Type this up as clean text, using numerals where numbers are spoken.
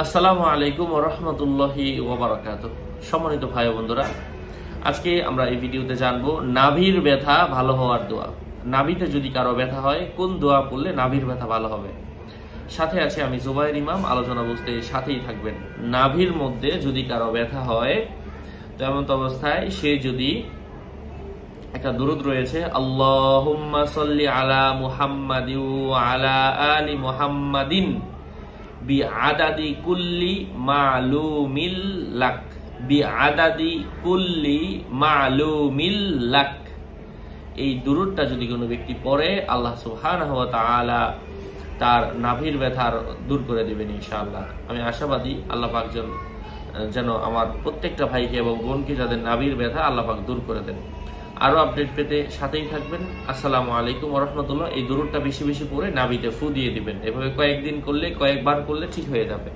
আসসালামু আলাইকুম ওয়া রাহমাতুল্লাহি ওয়া বারাকাতুহু। সম্মানিত ভাই ও বন্ধুরা, আজকে আমরা এই ভিডিওতে জানবো নাভির ব্যথা ভালো হওয়ার দোয়া। নাভিতে যদি কারো ব্যথা হয় কোন দোয়া পড়লে নাভির ব্যথা ভালো হবে। সাথে আছে আমি জুবাইর ইমাম, আলোচনা বুঝতে সাথেই থাকবেন। নাভির মধ্যে যদি কারো ব্যথা হয় তো এমন অবস্থায় সে যদি একটা দুরূদ রয়েছে, আল্লাহুম্মা সাল্লি আলা মুহাম্মাদিন ওয়া আলা আলি মুহাম্মাদিন বিআদাদি কুল্লি মালুমিল লাক, বিআদাদি কুল্লি মালুমিল লাক। এই দুরূদটা যদি কোনো ব্যক্তি পড়ে আল্লাহ সুবহানাহু ওয়া তাআলা তার নাভির ব্যথা দূর করে দিবেন ইনশাআল্লাহ। আমি আশাবাদী আল্লাহ পাক যেন আমার প্রত্যেকটা ভাইকে এবং বোনকে যাদের নাভির ব্যথা আল্লাহ পাক দূর করে দেন। আরো আপডেট পেতে সাথেই থাকবেন। আসসালামু আলাইকুম ওয়া রাহমাতুল্লাহ। এই দুরূদটা বেশি বেশি পড়ে নাভিতে ফু দিয়ে দিবেন। এভাবে কয়েকদিন করলে, কয়েকবার করলে ঠিক হয়ে যাবে।